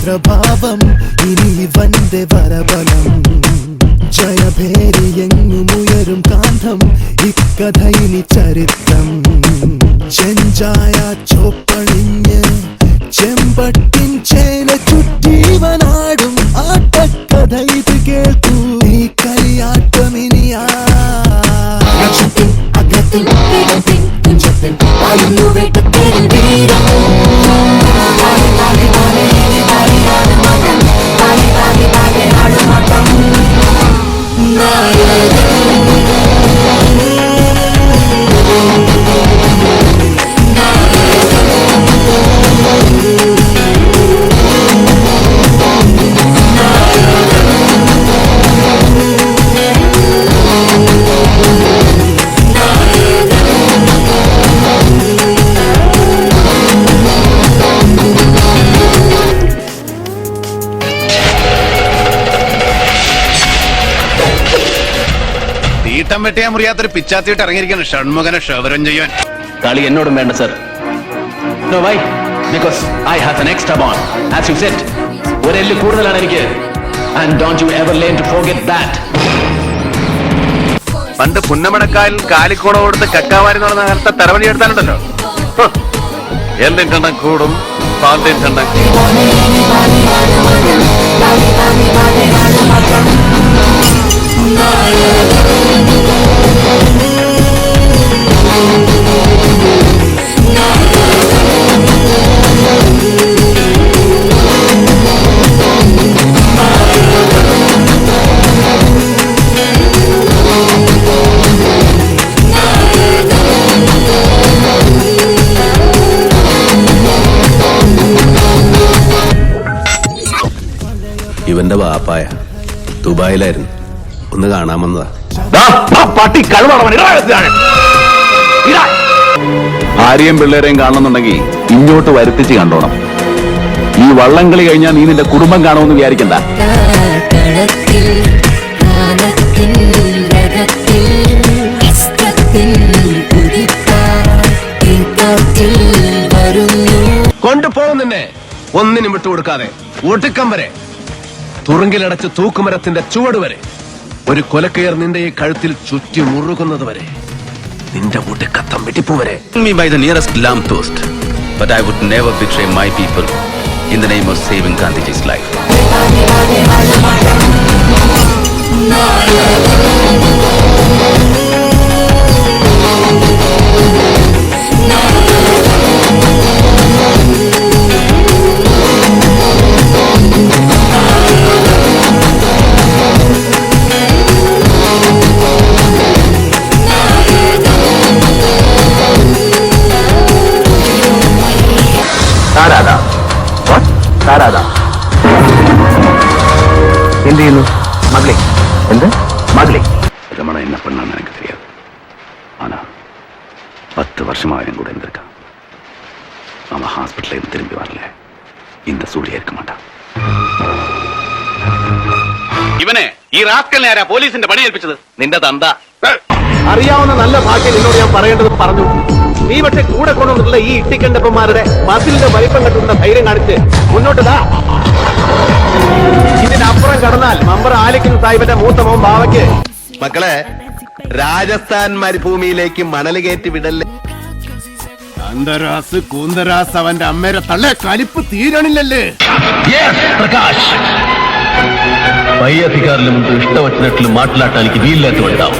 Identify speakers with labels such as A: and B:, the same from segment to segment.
A: രൗദ്രഭാവം ഇനി വന്റെ വരബലം ജയഭേരിയെങ്ങുമുയരും കാന്തം ഇക്കഥ ഇനി ചരിത്രം ചെഞ്ചായ ചോപ്പണിഞ്ഞ് ചെമ്പട്ടിൻ ചേല ചുറ്റീവനാടും ആട്ടക്കഥ ഇത് കേൾക്കൂ ഈ കളിയാട്ടമിനിയാ അകത്തിൽ കുഞ്ചത്തിൽ ആയുന്നു വേട്ടത്തേരിൽ വീരം
B: തീട്ടം വെട്ടിയാൻ മുറിയാത്തൊരു പിച്ചാത്തിയിട്ട് ഇറങ്ങിയിരിക്കണം ഷൺമുഖനെ ക്ഷവരം ചെയ്യാൻ.
C: കളി എന്നോടും വേണ്ട sir. No, why? Because I have an extra bond. As you said, ഒരു എല്ല് കൂടുതലാണ് എനിക്ക്. And don't you ever learn to forget that.
B: പണ്ട് പുന്നമടക്കായൽ കാലിക്കോണ കൊടുത്ത് കക്കാവാരി എന്ന് പറഞ്ഞ കാലത്തെ തരവണി എടുത്താലുണ്ടല്ലോ, എല്ലും കണ്ടം കൂടും പാന്തയും കണ്ടം.
C: ഇവന്റെ വാപ്പായ ദുബായിലായിരുന്നു, ഒന്ന് കാണാൻ വന്നതാ.
D: ഭാര്യയും പിള്ളേരെയും കാണണമെന്നുണ്ടെങ്കിൽ ഇങ്ങോട്ട് വരുത്തിച്ച് കണ്ടോണം. ഈ വള്ളംകളി കഴിഞ്ഞാൽ നീ നിന്റെ കുടുംബം കാണുമെന്ന് വിചാരിക്കണ്ട.
C: കൊണ്ടുപോകും നിന്നെ ഒന്നിനും വിട്ടുകൊടുക്കാതെ, ഒടുക്കം വരെ, തുറുങ്കിലടച്ച് തൂക്കുമരത്തിന്റെ ചുവട് വരെ, ഒരു കൊലക്കയർ നിന്റെ ഈ കഴുത്തിൽ ചുറ്റി മുറുകുന്നത് വരെ, നിന്റെ ഒടുക്കത്തം വെട്ടിപ്പൂ വരെ.
E: Me by the nearest lamppost, but I would never betray my people in the name of saving Gandhiji's life.
C: എന്ത് ചെയ്യുന്നു? മകളെ എന്ത് മകളെ?
E: രമണ എന്ന പെണ്ണാണ് എനിക്ക് தெரியாது. ஆனா 10 வருஷமாயும் கூட இருந்திருக்கான். அவன் ஹாஸ்பிட்டல்ல இருந்து திரும்பி வரல, இந்த சூழ்நிலை இருக்க மாட்டான்.
B: ഇവനെ ഈ റാസ്കലിനെ ആരാ പോലീസിന്റെ പണി ഏൽപ്പിച്ചത്?
C: നിന്റെ തന്ത.
D: അറിയാവുന്ന നല്ല ഭാഗ്യം നിന്നോട് ഞാൻ പറയേണ്ടത് പറഞ്ഞു. നീ പക്ഷെ കൂടെ കൊണ്ടുവന്നിട്ടുള്ള ഈ ഇട്ടിക്കണ്ടപ്പന്മാരുടെ മസിലിന്റെ വലിപ്പം കെട്ടുന്ന ധൈര്യം കാണിച്ച് മുന്നോട്ട്. ഇതിനപ്പുറം കടന്നാൽ മമ്പർ ആലിക്കുന്ന സാഹിബിന്റെ മൂത്ത മോൻ ബാവയ്ക്ക്.
C: മക്കളെ, രാജസ്ഥാൻ മരുഭൂമിയിലേക്ക് മണൽ കയറ്റി വിടല്ലേ.
D: അന്തരാസ് കൂന്തരാസ് അവന്റെ അമ്മേരെ തള്ളെ കലിപ്പ് തീരണില്ലല്ലേ.
C: ప్రకాష్, పై అధికారుల ముందు ఇష్టం వచ్చినట్లు మాట్లాడటానికి వీల్లేకపోతావు.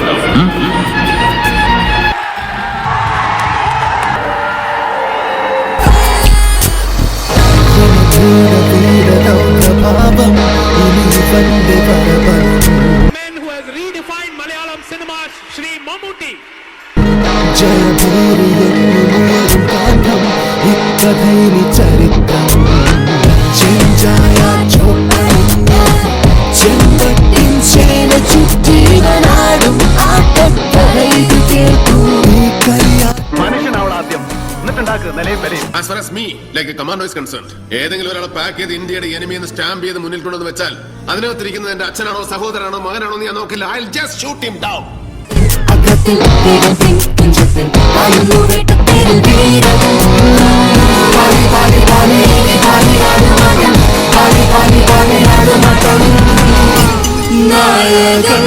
F: Man who has redefined Malayalam cinema, Shri Mammootty.
A: ജയഭേരിയെങ്ങുമുയരും കാന്തം ഇക്കഥ ഇനി ചരിത്രം ചെഞ്ചായ ചോപ്പണിഞ്ഞ ചെമ്പട്ടിൻ ചേല ചുറ്റീവനാടും ആട്ടക്കഥ ഇത് കേൾക്കൂ ഈ കളിയാട്ടം.
D: മനുഷ്യനാവളാദ്യം എന്നിട്ടുണ്ടാക്കുക നിലയും വിലയും.
G: As far as me, like a commando is concerned, ഏതെങ്കിലും ഒരാളെ പാക്ക് ചെയ്ത് ഇന്ത്യയുടെ എനിമി എന്ന് സ്റ്റാമ്പ് ചെയ്ത് മുന്നിൽ കൊണ്ടുവന്ന് വെച്ചാൽ അതിനകത്തിരിക്കുന്നത് എന്റെ അച്ഛനാണോ സഹോദരനാണോ മകനാണോ എന്ന് ഞാൻ നോക്കില്ല. I'll just shoot him down.
A: അകത്തിൽ കുഞ്ചത്തിൽ ആയുന്നു വേട്ടത്തേരിൽ വീരം വാണിയാടുമാട്ടം നായകൻ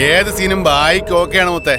G: ഏത് സീനും ബായിക്ക് ഓക്കെയാണ് മുത്തേ.